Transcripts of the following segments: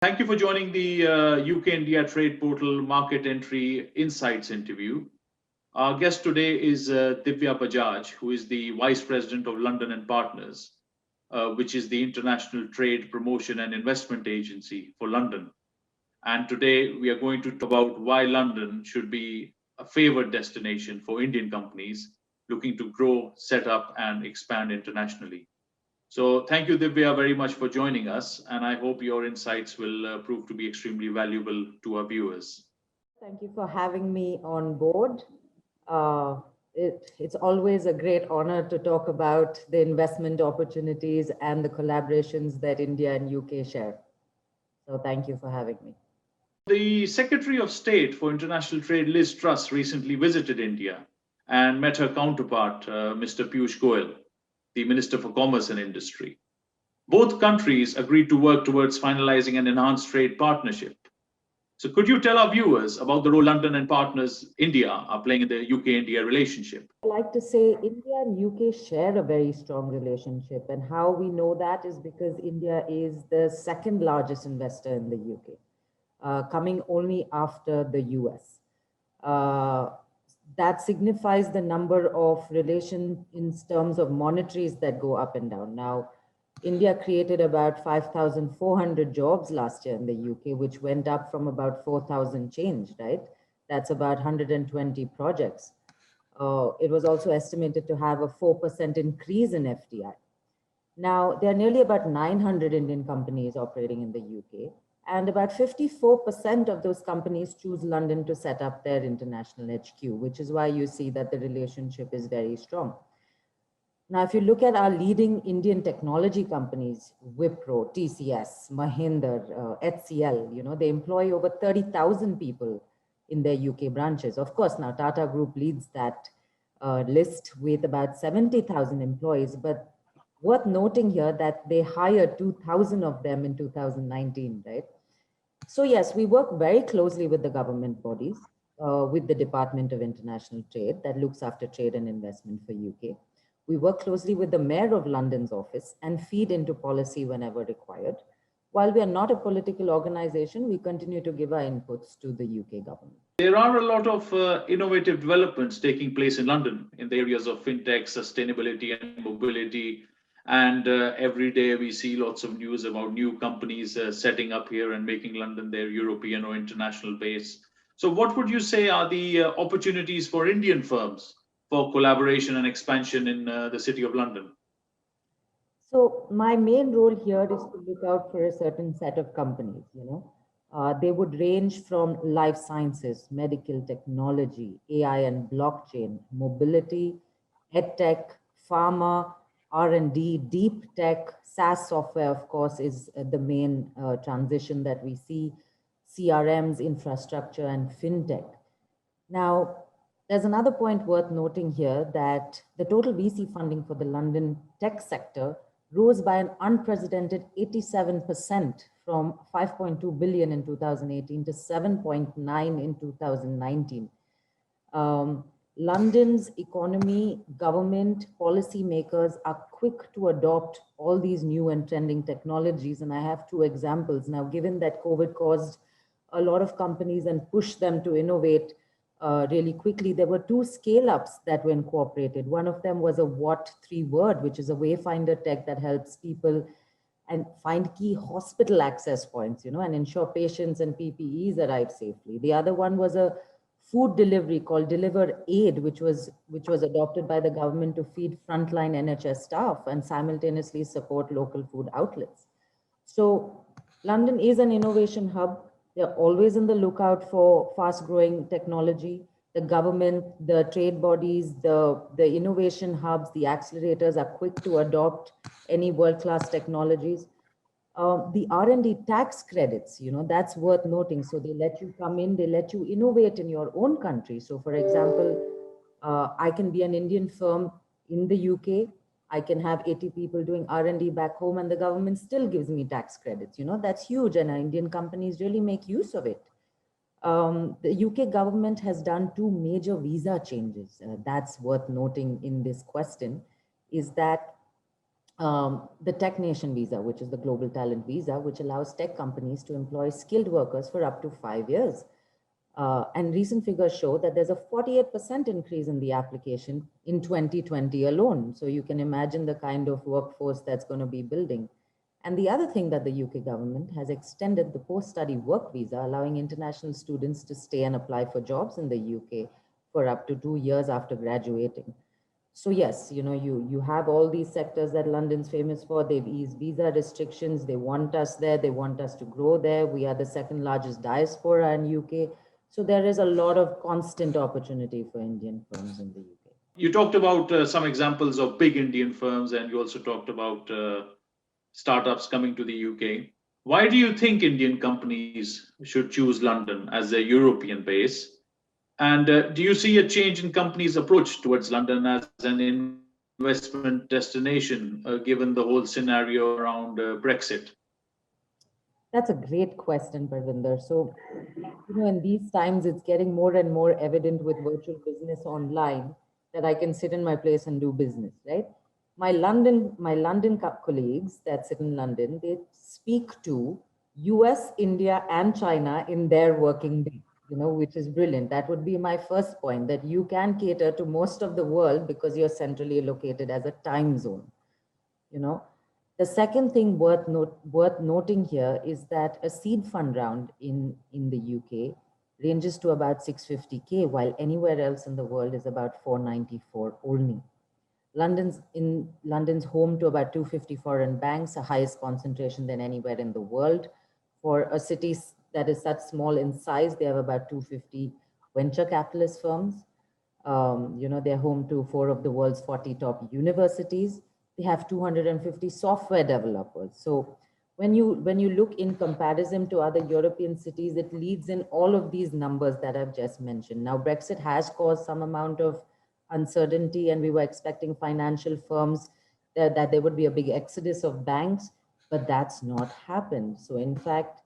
Thank you for joining the UK-India Trade Portal Market Entry Insights interview. Our guest today is Divya Bajaj, who is the Vice President of London and Partners, which is the international trade promotion and investment agency for London. And today we are going to talk about why London should be a favored destination for Indian companies looking to grow, set up, and expand internationally. So thank you, Divya, very much for joining us, and I hope your insights will prove to be extremely valuable to our viewers. Thank you for having me on board. Uh, it's always a great honor to talk about the investment opportunities and the collaborations that India and UK share. So thank you for having me. The Secretary of State for International Trade, Liz Truss, recently visited India and met her counterpart, Mr. Piyush Goyal, the Minister for Commerce and Industry. Both countries agreed to work towards finalizing an enhanced trade partnership. So could you tell our viewers about the role London and partners India are playing in the UK-India relationship? I like to say India and UK share a very strong relationship, and how we know that is because India is the second largest investor in the UK, coming only after the US. Uh, that signifies the number of relation in terms of monetaries that go up and down. Now, India created about 5,400 jobs last year in the UK, which went up from about 4,000 change, right? That's about 120 projects. It was also estimated to have a 4% increase in FDI. Now, there are nearly about 900 Indian companies operating in the UK, and about 54% of those companies choose London to set up their international HQ, which is why you see that the relationship is very strong. Now, if you look at our leading Indian technology companies, Wipro, TCS, Mahindra, HCL, they employ over 30,000 people in their UK branches. Of course, now Tata Group leads that list with about 70,000 employees, but worth noting here that they hired 2,000 of them in 2019, right? So yes, we work very closely with the government bodies, with the Department of International Trade that looks after trade and investment for UK. We work closely with the Mayor of London's office and feed into policy whenever required. While we are not a political organization, we continue to give our inputs to the UK government. There are a lot of innovative developments taking place in London in the areas of fintech, sustainability, and mobility. And every day we see lots of news about new companies setting up here and making London their European or international base. So, what would you say are the opportunities for Indian firms for collaboration and expansion in the City of London? So my main role here is to look out for a certain set of companies. They would range from life sciences, medical technology, AI and blockchain, mobility, edtech, pharma, R&D, deep tech, SaaS software, of course, is the main transition that we see, CRMs, infrastructure, and fintech. Now, there's another point worth noting here that the total VC funding for the London tech sector rose by an unprecedented 87% from 5.2 billion in 2018 to 7.9 in 2019. London's economy, government, policymakers are quick to adopt all these new and trending technologies. And I have two examples. Now, given that COVID caused a lot of companies and pushed them to innovate really quickly, there were two scale-ups that were incorporated. One of them was a What 3 Word, which is a wayfinder tech that helps people and find key hospital access points, and ensure patients and PPEs arrive safely. The other one was a food delivery called Deliver Aid, which was adopted by the government to feed frontline NHS staff and simultaneously support local food outlets. So London is an innovation hub. They're always in the lookout for fast-growing technology. The government, the trade bodies, the innovation hubs, the accelerators are quick to adopt any world-class technologies. The R&D tax credits, that's worth noting. So they let you come in, they let you innovate in your own country. So for example, I can be an Indian firm in the UK. I can have 80 people doing R&D back home, and the government still gives me tax credits. That's huge, and Indian companies really make use of it. The UK government has done two major visa changes. That's worth noting in this question, is that the Tech Nation visa, which is the global talent visa, which allows tech companies to employ skilled workers for up to 5 years. And recent figures show that there's a 48% increase in the application in 2020 alone. So you can imagine the kind of workforce that's going to be building. And the other thing that the UK government has extended the post-study work visa, allowing international students to stay and apply for jobs in the UK for up to 2 years after graduating. So yes, you have all these sectors that London's famous for. They've eased visa restrictions. They want us there. They want us to grow there. We are the second largest diaspora in UK. So there is a lot of constant opportunity for Indian firms in the UK. You talked about some examples of big Indian firms, and you also talked about startups coming to the UK. Why do you think Indian companies should choose London as their European base? And do you see a change in companies' approach towards London as an investment destination, given the whole scenario around Brexit? That's a great question, Parvinder. So, in these times, it's getting more and more evident with virtual business online that I can sit in my place and do business, right? My London colleagues that sit in London, they speak to US, India, and China in their working day, which is brilliant. That would be my first point, that you can cater to most of the world because you're centrally located as a time zone you know the second thing worth noting here is that a seed fund round in the UK ranges to about 650K, while anywhere else in the world is about 494 only. London's home to about 250 foreign banks, the highest concentration than anywhere in the world. For a city that is such small in size, they have about 250 venture capitalist firms. They're home to four of the world's 40 top universities. They have 250 software developers. So when you look in comparison to other European cities, it leads in all of these numbers that I've just mentioned. Now, Brexit has caused some amount of uncertainty, and we were expecting financial firms that there would be a big exodus of banks, but that's not happened. So in fact,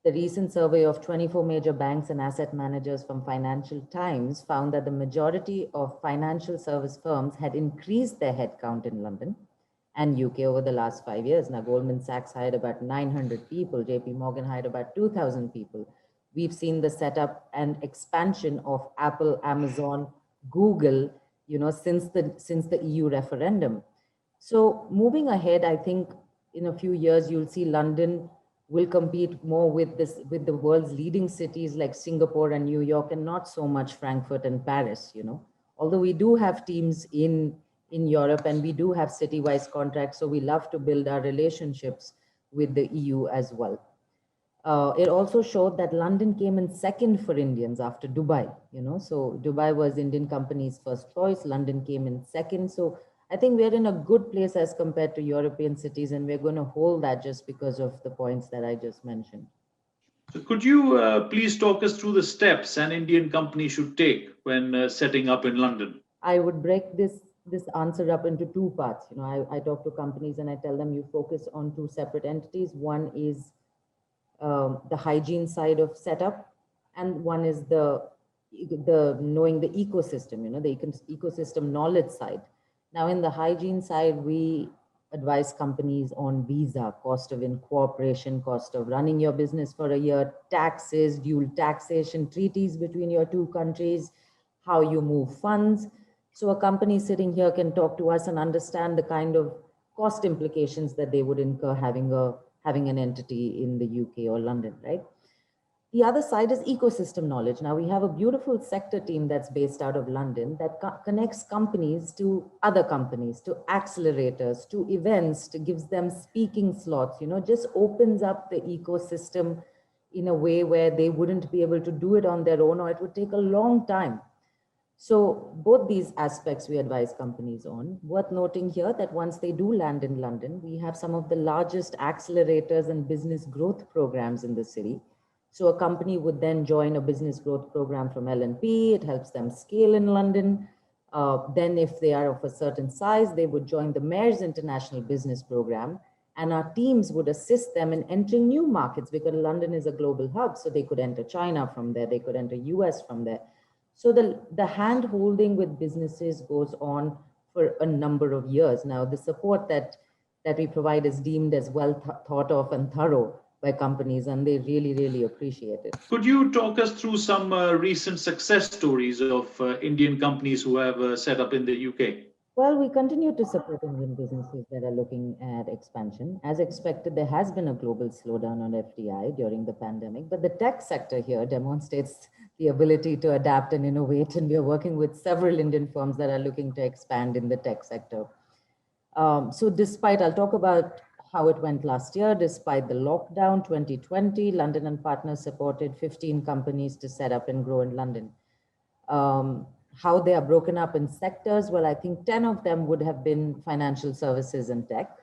the recent survey of 24 major banks and asset managers from Financial Times found that the majority of financial service firms had increased their headcount in London and UK over the last 5 years. Now, Goldman Sachs hired about 900 people, JP Morgan hired about 2,000 people. We've seen the setup and expansion of Apple, Amazon, Google, since the EU referendum. So moving ahead, I think in a few years, you'll see London will compete more with the world's leading cities like Singapore and New York, and not so much Frankfurt and Paris. Although we do have teams in Europe and we do have city-wise contracts, so we love to build our relationships with the EU as well. It also showed that London came in second for Indians after Dubai. So Dubai was Indian companies' first choice. London came in second. So I think we're in a good place as compared to European cities, and we're going to hold that just because of the points that I just mentioned. So, could you please talk us through the steps an Indian company should take when setting up in London? I would break this answer up into two parts. I talk to companies and I tell them you focus on two separate entities. One is the hygiene side of setup, and one is the knowing the ecosystem, the ecosystem knowledge side. Now, in the hygiene side, we advise companies on visa, cost of incorporation, cost of running your business for a year, taxes, dual taxation, treaties between your two countries, how you move funds. So a company sitting here can talk to us and understand the kind of cost implications that they would incur having an entity in the UK or London, right? The other side is ecosystem knowledge. Now, we have a beautiful sector team that's based out of London that connects companies to other companies, to accelerators, to events, to gives them speaking slots, just opens up the ecosystem in a way where they wouldn't be able to do it on their own, or it would take a long time. So both these aspects we advise companies on. Worth noting here that once they do land in London, we have some of the largest accelerators and business growth programs in the city. So a company would then join a business growth program from L&P. It helps them scale in London. Then if they are of a certain size, they would join the Mayor's International Business Program. And our teams would assist them in entering new markets because London is a global hub. So they could enter China from there. They could enter US from there. So the hand holding with businesses goes on for a number of years. Now, the support that that we provide is deemed as well thought of and thorough by companies, and they really, really appreciate it. Could you talk us through some recent success stories of Indian companies who have set up in the UK? Well, we continue to support Indian businesses that are looking at expansion. As expected, there has been a global slowdown on FDI during the pandemic, but the tech sector here demonstrates the ability to adapt and innovate, and we are working with several Indian firms that are looking to expand in the tech sector. So despite, I'll talk about how it went last year. Despite the lockdown 2020, London and Partners supported 15 companies to set up and grow in London. How they are broken up in sectors, well, I think 10 of them would have been financial services and tech.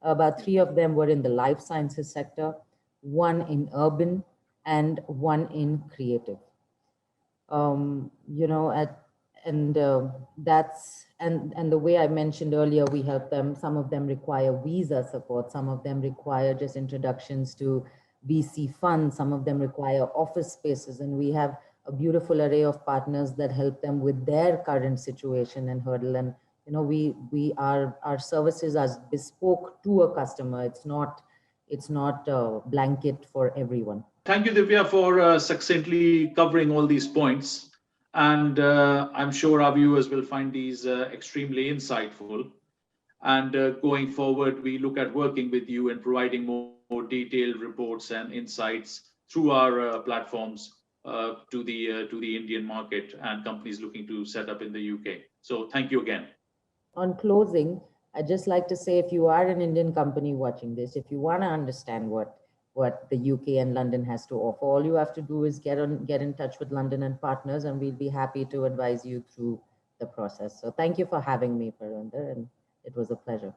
About 3 of them were in the life sciences sector, 1 in urban, and 1 in creative. You know, and that's and the way I mentioned earlier, we help them. Some of them require visa support, some of them require just introductions to VC funds, some of them require office spaces, and we have a beautiful array of partners that help them with their current situation and hurdle. And you know, our services are bespoke to a customer. It's not a blanket for everyone. Thank you, Divya, for succinctly covering all these points. And I'm sure our viewers will find these extremely insightful. And going forward, we look at working with you and providing more detailed reports and insights through our platforms to the Indian market and companies looking to set up in the UK. So thank you again. On closing, I'd just like to say, if you are an Indian company watching this, if you want to understand what the UK and London has to offer, all you have to do is get in touch with London and Partners, and we'll be happy to advise you through the process. So thank you for having me, Parwinder, and it was a pleasure.